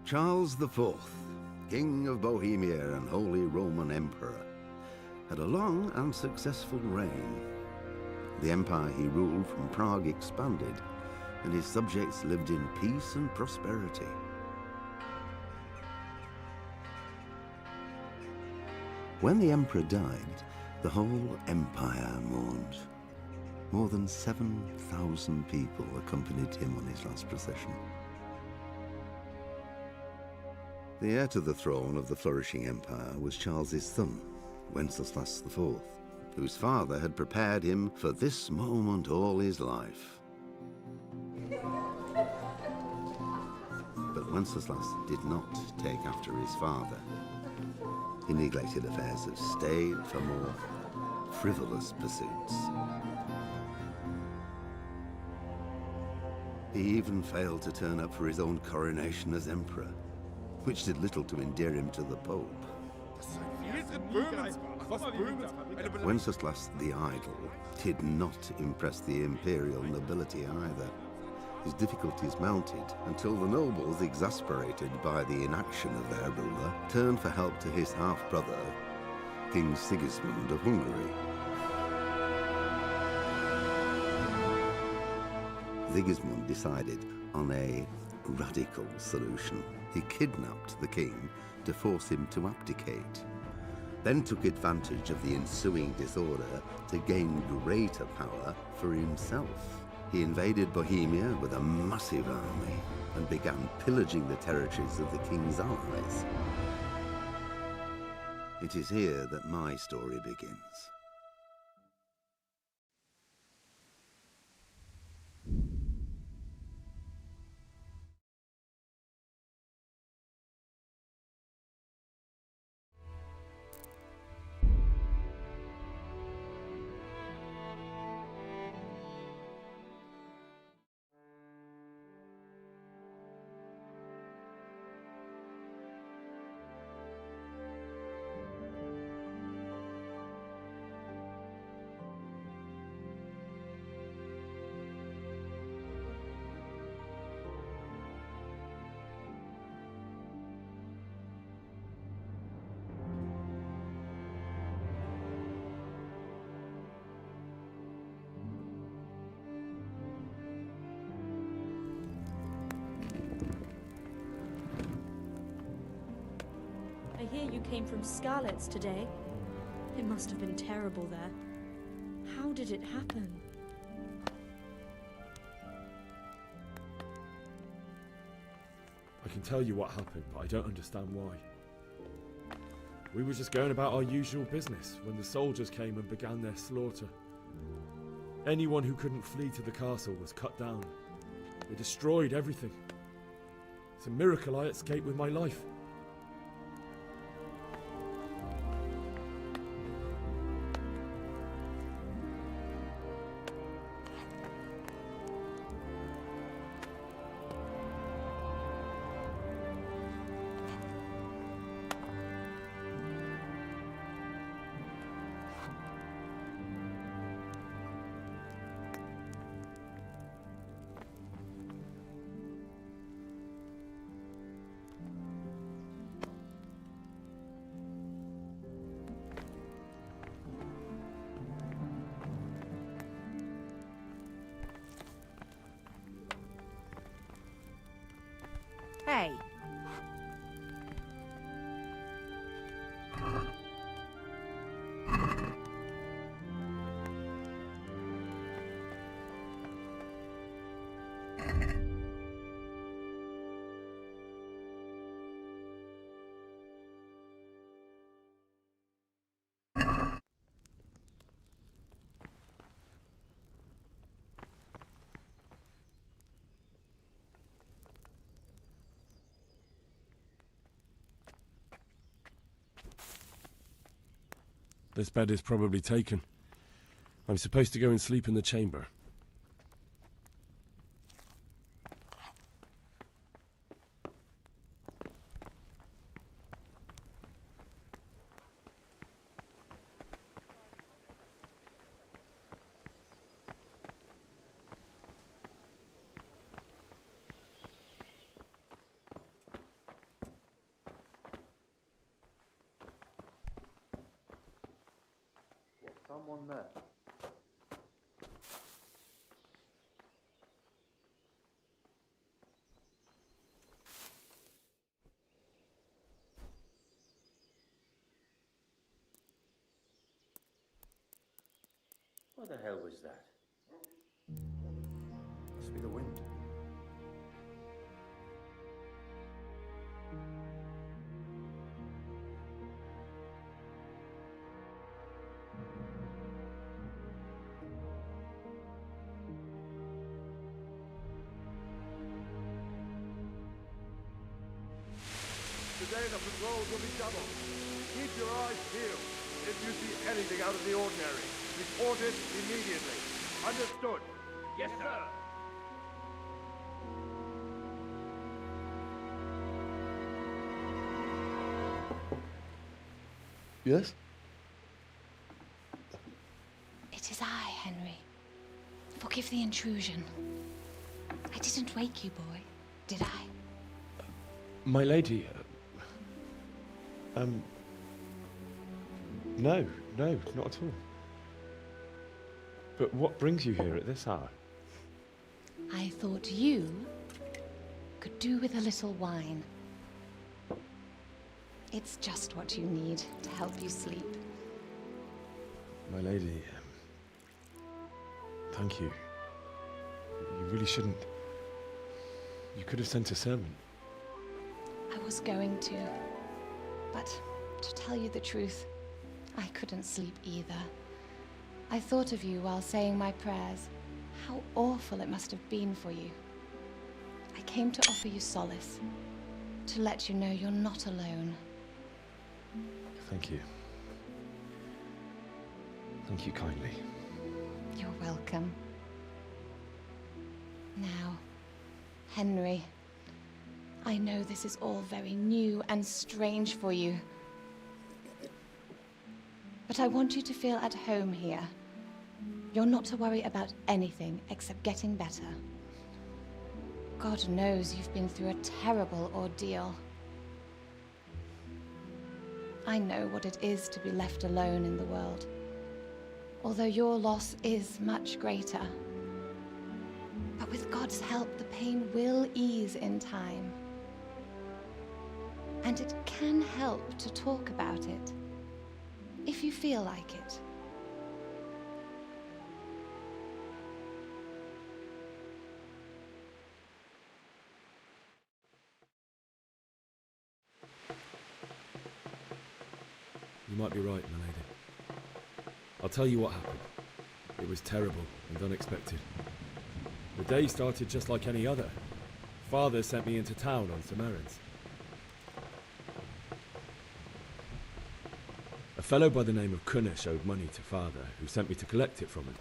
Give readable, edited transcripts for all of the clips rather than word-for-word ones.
Charles IV, King of Bohemia and Holy Roman Emperor, had a long and successful reign. The empire he ruled from Prague expanded, and his subjects lived in peace and prosperity. When the emperor died, the whole empire mourned. More than 7,000 people accompanied him on his last procession. The heir to the throne of the flourishing empire was Charles's son, Wenceslas IV, whose father had prepared him for this moment all his life. But Wenceslas did not take after his father. He neglected affairs of state for more frivolous pursuits. He even failed to turn up for his own coronation as emperor, which did little to endear him to the Pope. Wenceslas the Idle did not impress the imperial nobility either. His difficulties mounted until the nobles, exasperated by the inaction of their ruler, turned for help to his half-brother, King Sigismund of Hungary. Sigismund decided on a radical solution. He kidnapped the king to force him to abdicate, then took advantage of the ensuing disorder to gain greater power for himself. He invaded Bohemia with a massive army and began pillaging the territories of the king's allies. It is here that my story begins. I hear you came from Scarlet's today. It must have been terrible there. How did it happen? I can tell you what happened, but I don't understand why. We were just going about our usual business when the soldiers came and began their slaughter. Anyone who couldn't flee to the castle was cut down. They destroyed everything. It's a miracle I escaped with my life. Hey. This bed is probably taken. I'm supposed to go and sleep in the chamber. Someone there. What the hell was that? Must be the wind. Today the patrols will be doubled. Keep your eyes peeled. If you see anything out of the ordinary, report it immediately. Understood? Yes, sir. Yes? It is I, Henry. Forgive the intrusion. I didn't wake you, boy, did I? My lady, no, not at all. But what brings you here at this hour? I thought you could do with a little wine. It's just what you need to help you sleep. My lady, thank you. You really shouldn't. You could have sent a servant. I was going to, but to tell you the truth, I couldn't sleep either. I thought of you while saying my prayers. How awful it must have been for you. I came to offer you solace, to let you know you're not alone. Thank you. Thank you kindly. You're welcome. Now, Henry, I know this is all very new and strange for you. But I want you to feel at home here. You're not to worry about anything except getting better. God knows you've been through a terrible ordeal. I know what it is to be left alone in the world, although your loss is much greater. But with God's help, the pain will ease in time. And it can help to talk about it, if you feel like it. You might be right, my lady. I'll tell you what happened. It was terrible and unexpected. The day started just like any other. Father sent me into town on some errands. A fellow by the name of Kunnish owed money to Father, who sent me to collect it from him.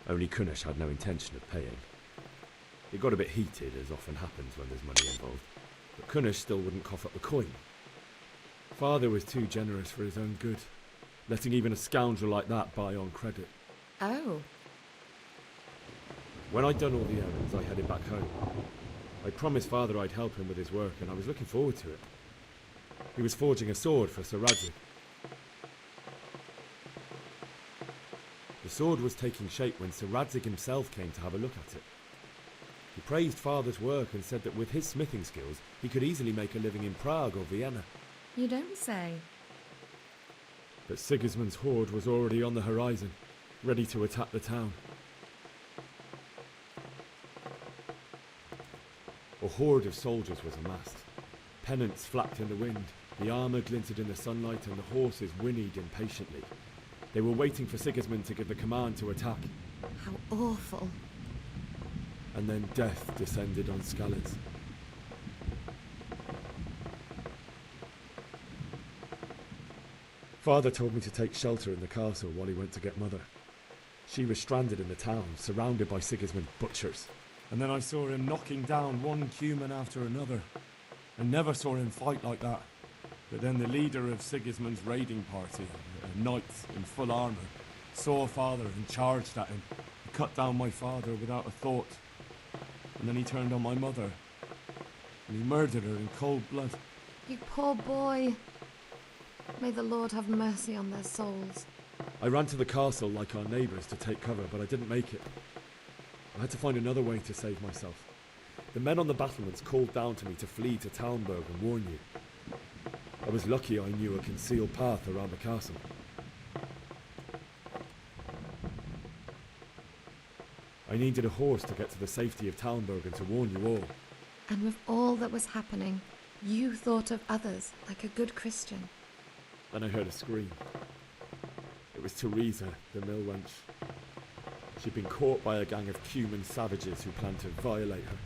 Only Kunnish had no intention of paying. It got a bit heated, as often happens when there's money involved, but Kunnish still wouldn't cough up the coin. Father was too generous for his own good, letting even a scoundrel like that buy on credit. Oh. When I'd done all the errands, I headed back home. I promised Father I'd help him with his work, and I was looking forward to it. He was forging a sword for Sir Radzig. The sword was taking shape when Sir Radzig himself came to have a look at it. He praised Father's work and said that with his smithing skills, he could easily make a living in Prague or Vienna. You don't say. But Sigismund's horde was already on the horizon, ready to attack the town. A horde of soldiers was amassed. Pennants flapped in the wind, the armour glinted in the sunlight, and the horses whinnied impatiently. They were waiting for Sigismund to give the command to attack. How awful. And then death descended on Skalitz. Father told me to take shelter in the castle while he went to get Mother. She was stranded in the town, surrounded by Sigismund's butchers. And then I saw him knocking down one human after another. I never saw him fight like that. But then the leader of Sigismund's raiding party, a knight in full armour, saw Father and charged at him. He cut down my father without a thought. And then he turned on my mother. And he murdered her in cold blood. You poor boy. May the Lord have mercy on their souls. I ran to the castle like our neighbours to take cover, but I didn't make it. I had to find another way to save myself. The men on the battlements called down to me to flee to Talmberg and warn you. I was lucky I knew a concealed path around the castle. I needed a horse to get to the safety of Talmberg and to warn you all. And with all that was happening, you thought of others like a good Christian. Then I heard a scream. It was Teresa, the mill wench. She'd been caught by a gang of Cuman savages who planned to violate her.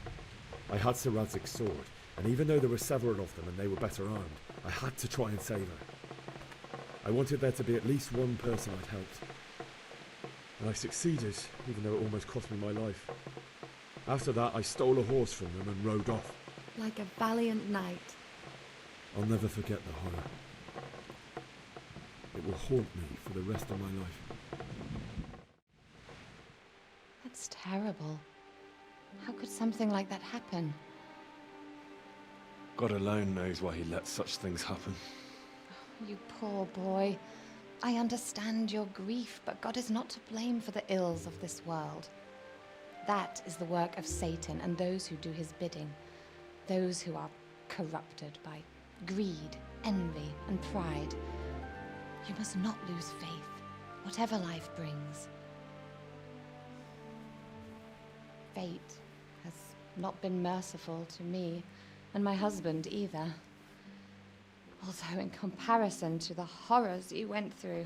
I had Sir Radzig's sword, and even though there were several of them and they were better armed, I had to try and save her. I wanted there to be at least one person I'd helped. And I succeeded, even though it almost cost me my life. After that, I stole a horse from them and rode off. Like a valiant knight. I'll never forget the horror. It will haunt me for the rest of my life. That's terrible. How could something like that happen? God alone knows why he lets such things happen. You poor boy. I understand your grief, but God is not to blame for the ills of this world. That is the work of Satan and those who do his bidding. Those who are corrupted by greed, envy, and pride. You must not lose faith, whatever life brings. Fate has not been merciful to me, and my husband either. Although in comparison to the horrors you went through.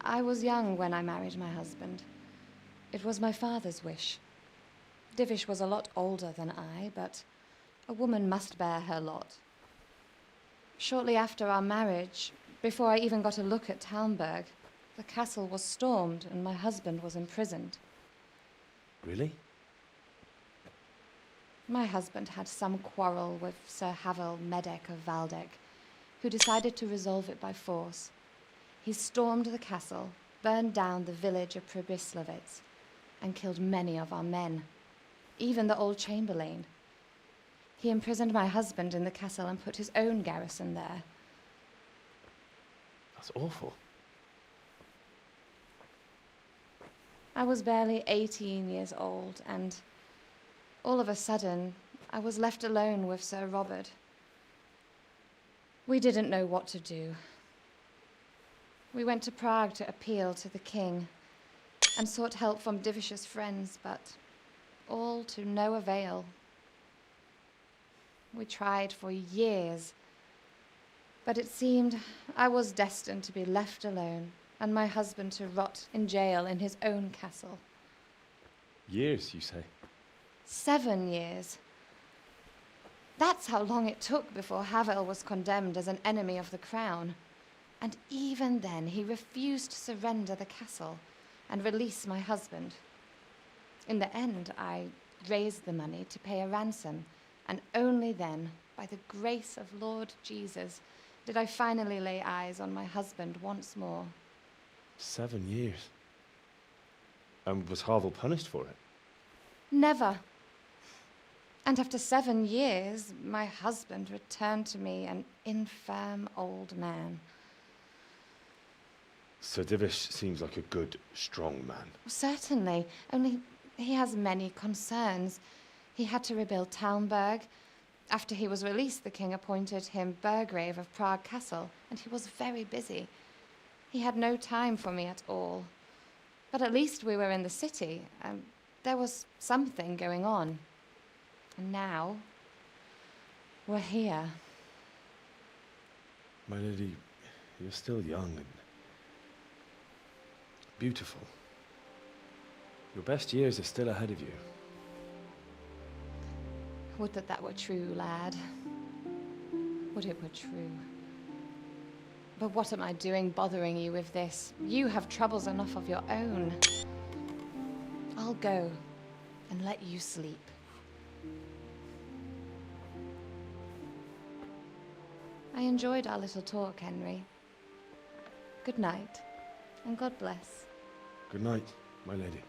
I was young when I married my husband. It was my father's wish. Divish was a lot older than I, but a woman must bear her lot. Shortly after our marriage, before I even got a look at Talmberg, the castle was stormed and my husband was imprisoned. Really? My husband had some quarrel with Sir Havel Medek of Valdek, who decided to resolve it by force. He stormed the castle, burned down the village of Pribyslavitz, and killed many of our men, even the old chamberlain. He imprisoned my husband in the castle and put his own garrison there. That's awful. I was barely 18 years old, and all of a sudden, I was left alone with Sir Robert. We didn't know what to do. We went to Prague to appeal to the king and sought help from Divish's friends, but all to no avail. We tried for years, but it seemed I was destined to be left alone and my husband to rot in jail in his own castle. Years, you say? 7 years. That's how long it took before Havel was condemned as an enemy of the crown. And even then, he refused to surrender the castle and release my husband. In the end, I raised the money to pay a ransom, and only then, by the grace of Lord Jesus, did I finally lay eyes on my husband once more. 7 years. And was Havel punished for it? Never. And after 7 years, my husband returned to me an infirm old man. Sir Divish seems like a good, strong man. Certainly, only he has many concerns. He had to rebuild Talmberg. After he was released, the king appointed him Burgrave of Prague Castle, and he was very busy. He had no time for me at all. But at least we were in the city, and there was something going on. And now, we're here. My lady, you're still young and beautiful. Your best years are still ahead of you. Would that that were true, lad. Would it were true. But what am I doing bothering you with this? You have troubles enough of your own. I'll go and let you sleep. I enjoyed our little talk, Henry. Good night, and God bless. Good night, my lady.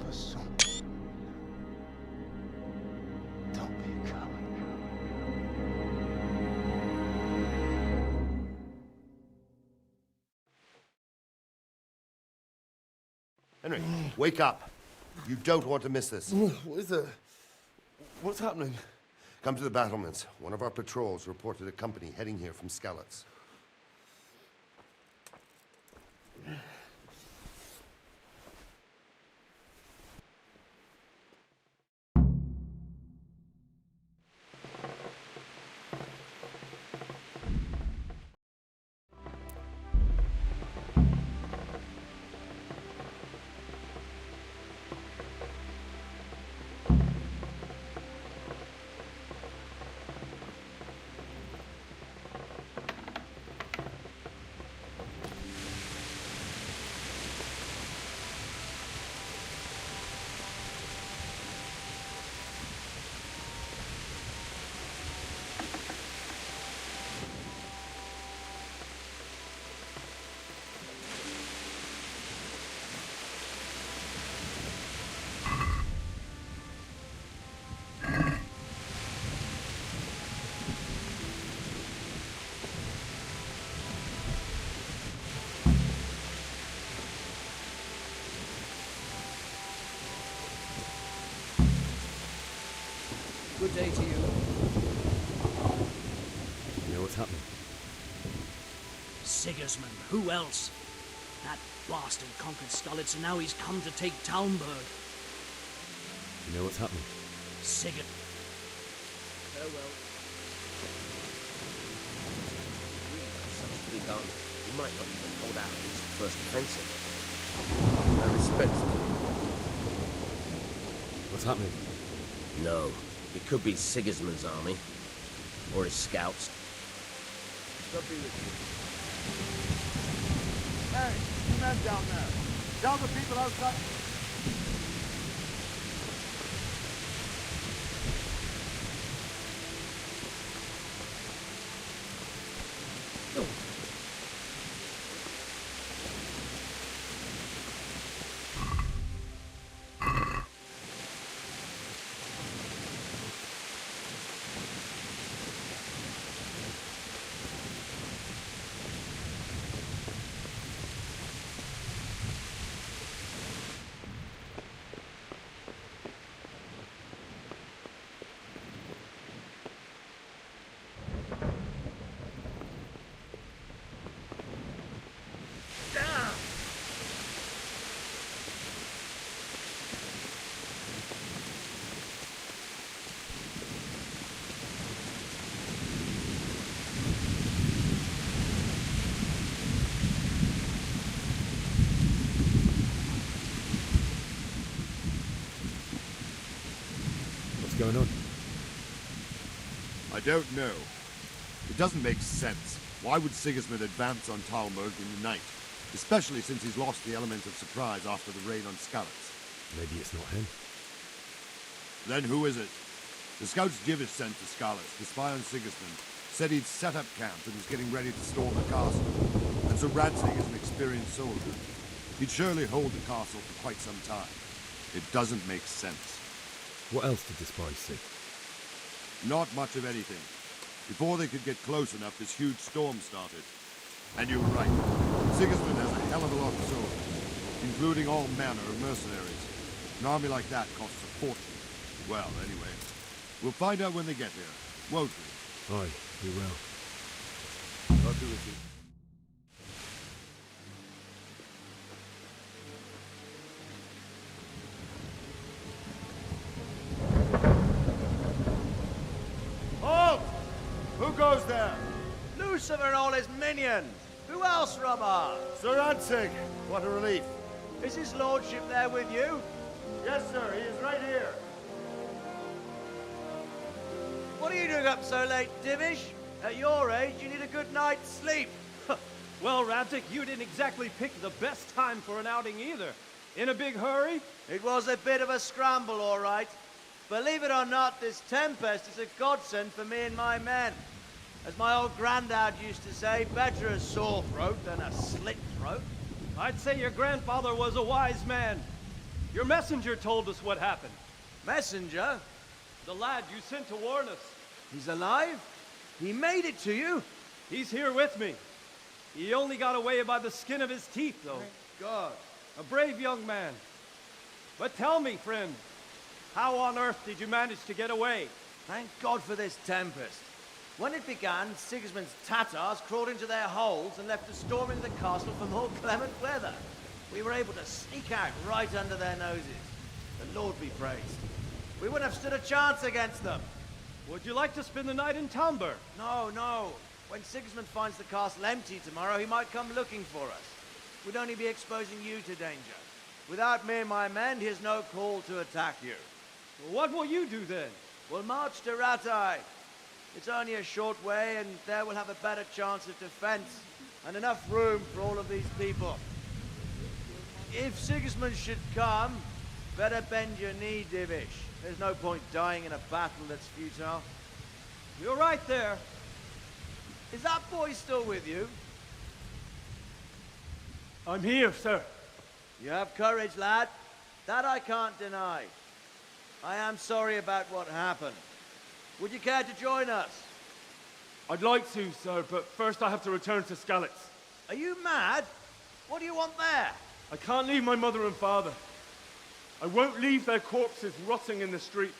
person. Don't be a coward. Henry, wake up. You don't want to miss this. What is it? What's happening? Come to the battlements. One of our patrols reported a company heading here from Skalitz. Good day to you. You know what's happening? Sigismund, who else? That bastard conquered Skalitz and now he's come to take Talmberg. You know what's happening? Sigurd. Farewell. Such to be done. He might not even hold out his first offensive. I respect him. What's happening? No. It could be Sigismund's army. Or his scouts. God be with you. Hey, you men down there. Tell the people outside. What's going on? I don't know. It doesn't make sense. Why would Sigismund advance on Talmberg in the night? Especially since he's lost the element of surprise after the raid on Skalitz. Maybe it's not him. Then who is it? The scouts Jivish sent to Skalitz to spy on Sigismund said he'd set up camp and was getting ready to storm the castle. And so Radzig is an experienced soldier. He'd surely hold the castle for quite some time. It doesn't make sense. What else did the spies see? Not much of anything. Before they could get close enough, this huge storm started. And you're right. Sigismund has a hell of a lot of soldiers, including all manner of mercenaries. An army like that costs a fortune. Well, anyway, we'll find out when they get here, won't we? Aye, we will. God be with you. Halt! Who goes there? Lucifer and all his minions. Who else, Rama? Sir Radzig. What a relief. Is his lordship there with you? Yes, sir. He is right here. What are you doing up so late, Divish? At your age, you need a good night's sleep. Well, Radzig, you didn't exactly pick the best time for an outing either. In a big hurry? It was a bit of a scramble, all right. Believe it or not, this tempest is a godsend for me and my men. As my old granddad used to say, better a sore throat than a slit throat. I'd say your grandfather was a wise man. Your messenger told us what happened. Messenger? The lad you sent to warn us. He's alive? He made it to you? He's here with me. He only got away by the skin of his teeth, though. Thank God. A brave young man. But tell me, friend, how on earth did you manage to get away? Thank God for this tempest. When it began, Sigismund's Tatars crawled into their holes and left us storming the castle for more clement weather. We were able to sneak out right under their noses. The Lord be praised. We wouldn't have stood a chance against them. Would you like to spend the night in Talmberg? No, no. When Sigismund finds the castle empty tomorrow, he might come looking for us. We'd only be exposing you to danger. Without me and my men, he has no call to attack you. What will you do then? We'll march to Ratai. It's only a short way, and there we'll have a better chance of defense, and enough room for all of these people. If Sigismund should come, better bend your knee, Divish. There's no point dying in a battle that's futile. You're right there. Is that boy still with you? I'm here, sir. You have courage, lad. That I can't deny. I am sorry about what happened. Would you care to join us? I'd like to, sir, but first I have to return to Skalitz. Are you mad? What do you want there? I can't leave my mother and father. I won't leave their corpses rotting in the street.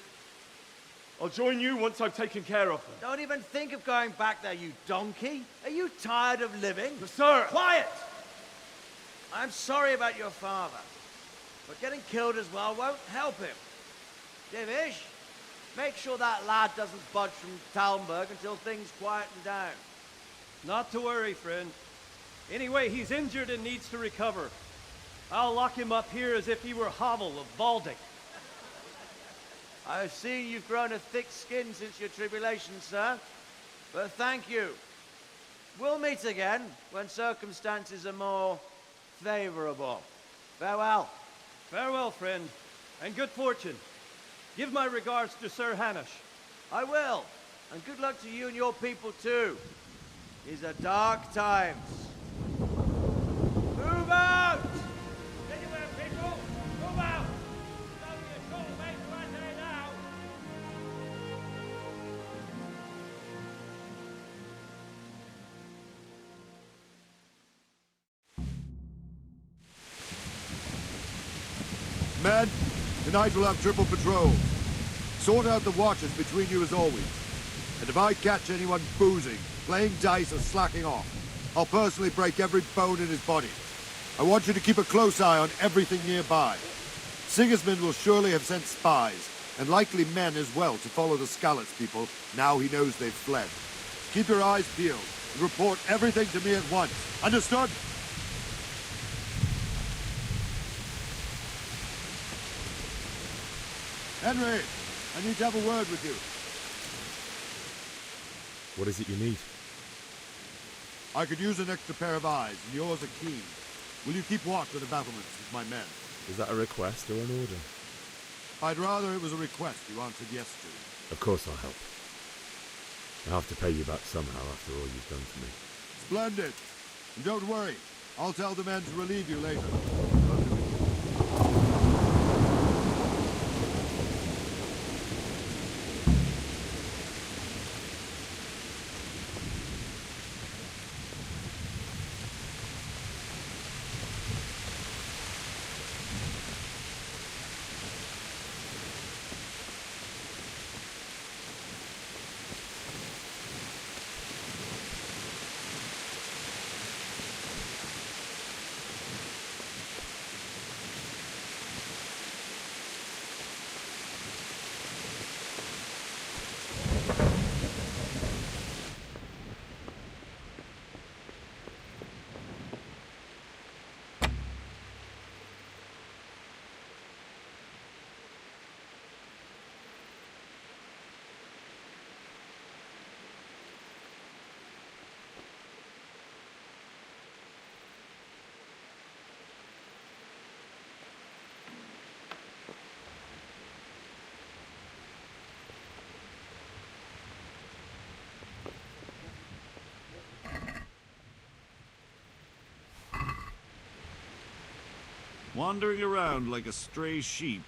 I'll join you once I've taken care of them. Don't even think of going back there, you donkey. Are you tired of living? But sir! Quiet! I'm sorry about your father, but getting killed as well won't help him. Divish, make sure that lad doesn't budge from Talmberg until things quieten down. Not to worry, friend. Anyway, he's injured and needs to recover. I'll lock him up here as if he were Havel of Baldic. I've seen you've grown a thick skin since your tribulation, sir. But thank you. We'll meet again when circumstances are more favorable. Farewell. Farewell, friend, and good fortune. Give my regards to Sir Hanush. I will. And good luck to you and your people, too. These are dark times. Move out! Anywhere, people! Move out! It's only a short way to Ratai now. Men, tonight we'll have triple patrol. Sort out the watches between you as always. And if I catch anyone boozing, playing dice or slacking off, I'll personally break every bone in his body. I want you to keep a close eye on everything nearby. Sigismund will surely have sent spies, and likely men as well, to follow the Skalitz people now he knows they've fled. Keep your eyes peeled, and report everything to me at once. Understood? Henry, I need to have a word with you. What is it you need? I could use an extra pair of eyes, and yours are keen. Will you keep watch of the battlements with my men? Is that a request or an order? I'd rather it was a request you answered yes to. Of course I'll help. I have to pay you back somehow after all you've done for me. Splendid. And don't worry, I'll tell the men to relieve you later. Wandering around like a stray sheep.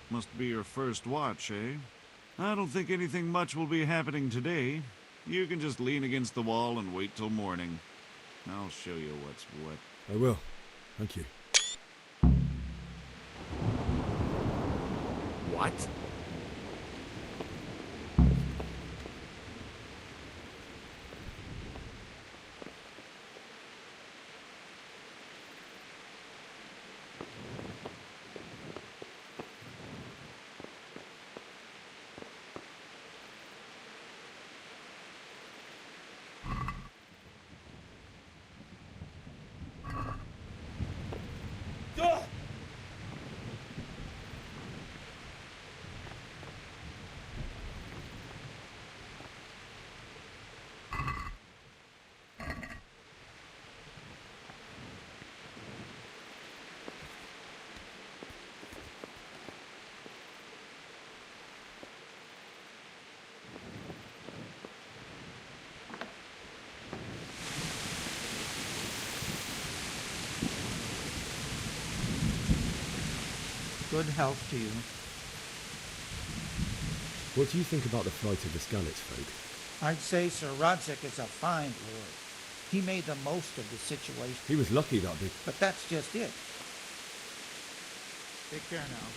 Must be your first watch, eh? I don't think anything much will be happening today. You can just lean against the wall and wait till morning. I'll show you what's what. I will. Thank you. What? Good health to you. What do you think about the flight of the Skalitz folk? I'd say Sir Rodzik is a fine lord. He made the most of the situation. He was lucky that big. But that's just it. Take care now.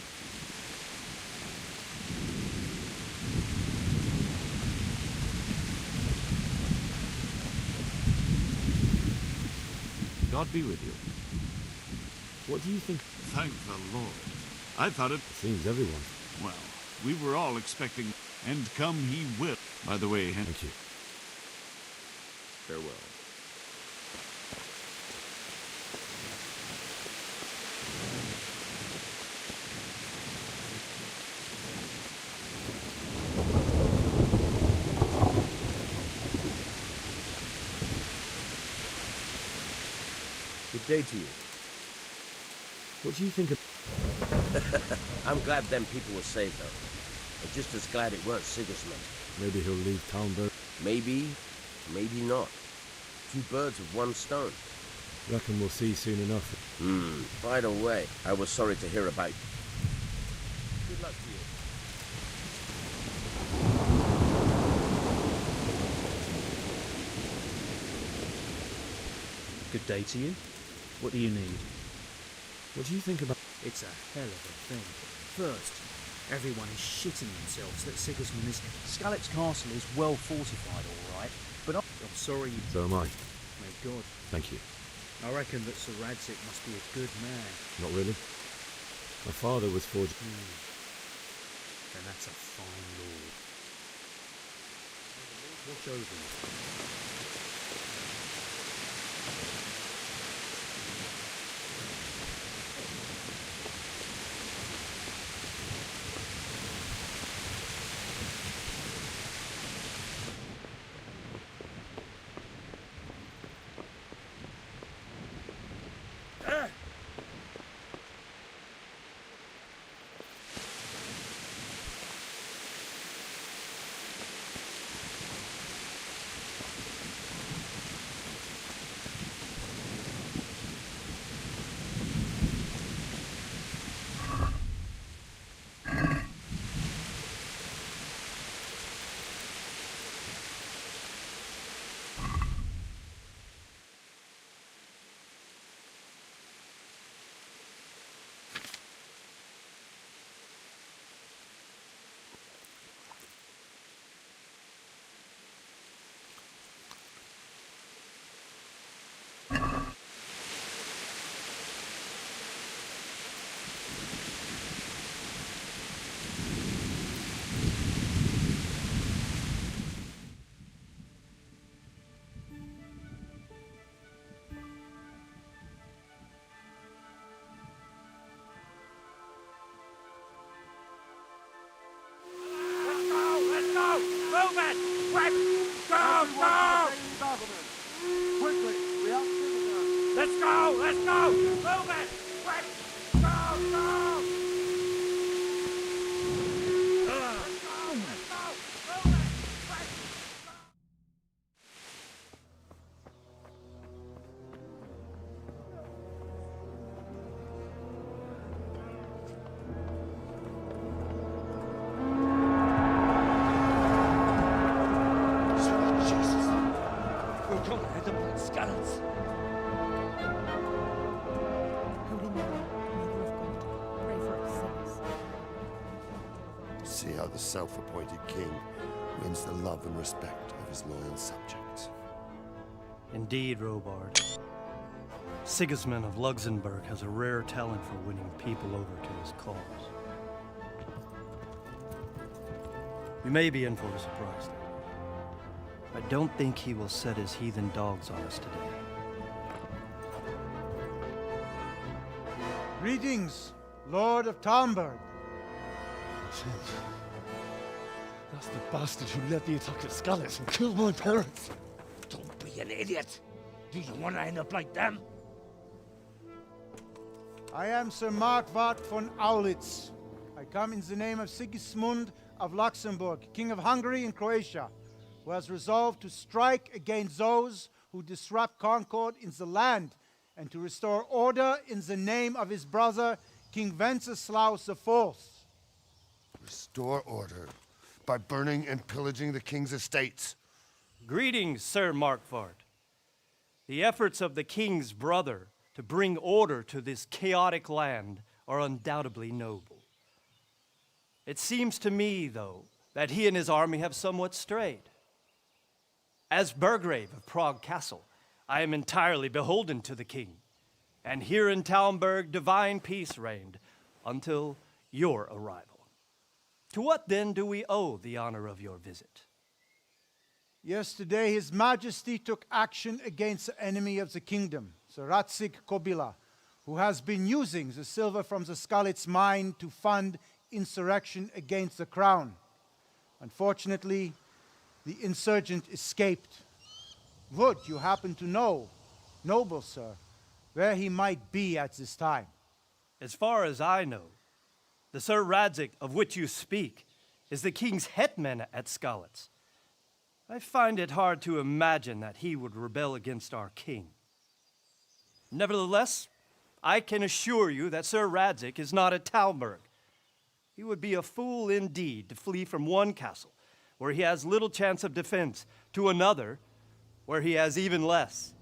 God be with you. What do you think? Thank the Lord. I thought it... Seems everyone. Well, we were all expecting... And come he will. By the way, Thank you. Farewell. Good day to you. What do you think of... I'm glad them people were saved, though. I'm just as glad it weren't Sigismund. Maybe he'll leave town, but... Maybe, maybe not. Two birds with one stone. Reckon we'll see soon enough. By the way, I was sorry to hear about you. Good luck to you. Good day to you. What do you need? What do you think about... It's a hell of a thing. First, everyone is shitting themselves that Sigismund is... Skalitz Castle is well fortified, all right, but I'm sorry you... So am I. May God. Thank you. I reckon that Sir Radzik must be a good man. Not really. My father was forged... Then that's a fine lord. Watch over you. the blood scallops. Holy Mary, Mother of God, pray for us sinners. See how the self-appointed king wins the love and respect of his loyal subjects. Indeed, Robard. Sigismund of Luxembourg has a rare talent for winning people over to his cause. We may be in for a surprise, though. I don't think he will set his heathen dogs on us today. Greetings, Lord of Talmberg. That's the bastard who led the attack at Skalitz and killed my parents. Don't be an idiot. Do you want to end up like them? I am Sir Markwart von Aulitz. I come in the name of Sigismund of Luxembourg, King of Hungary and Croatia, who has resolved to strike against those who disrupt concord in the land and to restore order in the name of his brother, King Wenceslaus IV. Restore order by burning and pillaging the king's estates. Greetings, Sir Markwart. The efforts of the king's brother to bring order to this chaotic land are undoubtedly noble. It seems to me, though, that he and his army have somewhat strayed. As Burgrave of Prague Castle, I am entirely beholden to the king, and here in Talmberg divine peace reigned until your arrival. To what then do we owe the honor of your visit? Yesterday, His Majesty took action against the enemy of the kingdom, Sir Radzig Kobyla, who has been using the silver from the Skalitz mine to fund insurrection against the crown. Unfortunately, the insurgent escaped. Would you happen to know, noble sir, where he might be at this time? As far as I know, the Sir Radzig of which you speak is the king's hetman at Skalitz. I find it hard to imagine that he would rebel against our king. Nevertheless, I can assure you that Sir Radzig is not at Talmberg. He would be a fool indeed to flee from one castle, where he has little chance of defense, to another, where he has even less.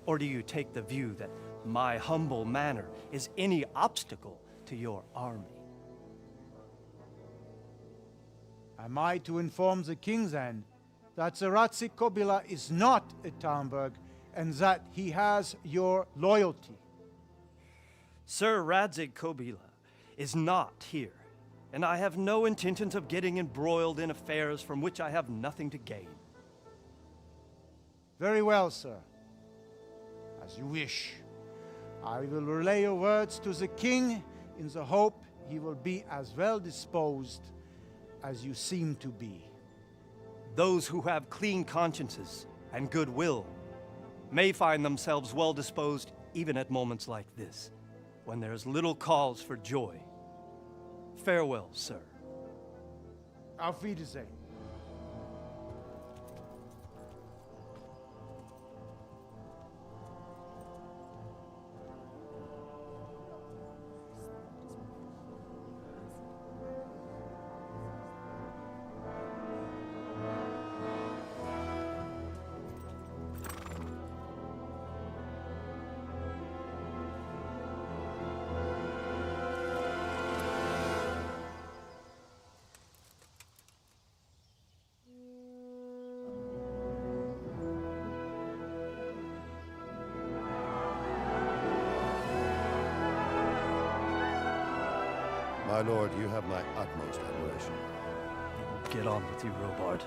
Or do you take the view that my humble manner is any obstacle to your army? Am I to inform the king then that Sir Radzig Kobyla is not at Talmberg and that he has your loyalty? Sir Radzig Kobyla is not here, and I have no intentions of getting embroiled in affairs from which I have nothing to gain. Very well, sir. As you wish. I will relay your words to the king in the hope he will be as well disposed as you seem to be. Those who have clean consciences and goodwill may find themselves well disposed even at moments like this, when there is little cause for joy. Farewell, sir. Auf Wiedersehen. My lord, you have my utmost admiration. Get on with you, Robard.